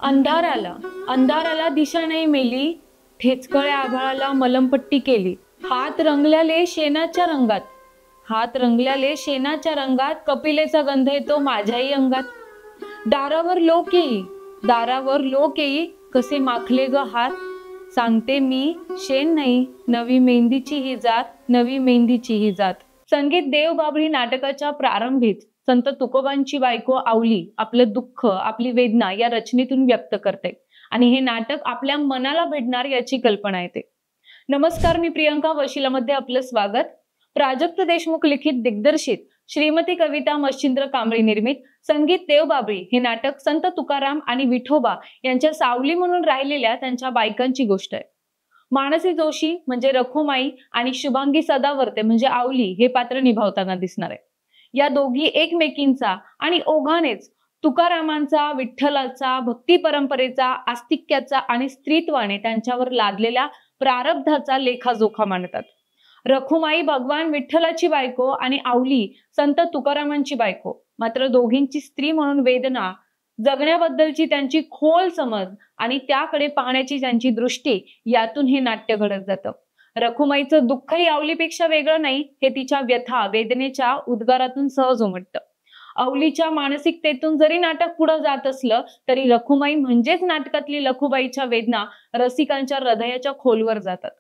अंधार आला, अंधाराला दिशा नाही मेली, ठेचकळ्या आभाळाला मलमपट्टी केली. हात रंगल्याले शेणाच्या रंगात, हात रंगल्याले शेणाच्या रंगात, कपिलेचा गंध येतो माझ्याही अंगात. दारावर लोक येई, दारावर लोक येई, कसे माखले ग हात. सांगते मी शेण नाही, नवी मेहंदीची ही जात, नवी मेहंदीची ही जात. संगीत देवबाभळी नाटकाच्या प्रारंभीच संत तुकोबांची बायको आवली आपलं दुःख, आपली वेदना या रचनेतून व्यक्त करते आणि हे नाटक आपल्या मनाला भेटणार याची कल्पना येते. नमस्कार, मी प्रियंका, वशिलामध्ये आपलं स्वागत. प्राजक्त देशमुख लिखित, दिग्दर्शित, श्रीमती कविता मच्छिंद्र कांबळी निर्मित संगीत देवबाभळी हे नाटक संत तुकाराम आणि विठोबा यांच्या सावली म्हणून राहिलेल्या त्यांच्या बायकांची गोष्ट आहे. मानसी जोशी म्हणजे रखुमाई आणि शुभांगी सदावर्ते म्हणजे आवली हे पात्र निभावताना दिसणार आहे. या दोघी एकमेकींचा आणि ओघानेच तुकारामांचा, विठ्ठलाचा, भक्ती परंपरेचा, आस्तिक्याचा आणि स्त्रीत्वाने त्यांच्यावर लादलेल्या प्रारब्धाचा लेखाजोखा मांडतात. रखुमाई भगवान विठ्ठलाची बायको आणि आवली संत तुकारामांची बायको. मात्र दोघींची स्त्री म्हणून वेदना, जगण्याबद्दलची त्यांची खोल समज आणि त्याकडे पाहण्याची त्यांची दृष्टी, यातून हे नाट्य घडत जातं. रखुमाईचं दुःखही आवलीपेक्षा वेगळं नाही हे तिच्या व्यथा, वेदनेच्या उद्गारातून सहज उमटतं. आवलीच्या मानसिकतेतून जरी नाटक पुढे जात असलं तरी रखुमाई म्हणजेच नाटकातली लखुबाईच्या वेदना रसिकांच्या हृदयाच्या खोलवर जातात.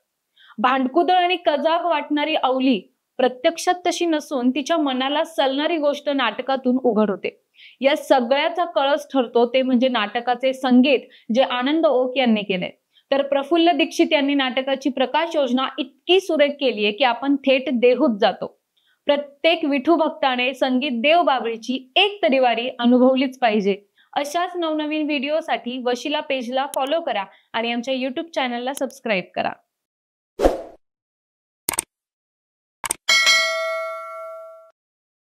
भांडकुदळ आणि कजाग वाटणारी आवली प्रत्यक्षात तशी नसून तिच्या मनाला सलणारी गोष्ट नाटकातून उघड होते. या सगळ्याचा कळस ठरतो ते म्हणजे नाटकाचे संगीत, जे आनंद ओक यांनी केले. तर प्रफुल्ल दीक्षित यांनी नाटकाची प्रकाश योजना इतकी सुरेख केली आहे की आपण थेट देहूत जातो. प्रत्येक विठू भक्ताने संगीत देवबाभळीची एक तरी वारी अनुभवलीच पाहिजे. अशाच नवनवीन व्हिडिओसाठी वशिला पेजला फॉलो करा आणि आमच्या YouTube चॅनलला सबस्क्राईब करा.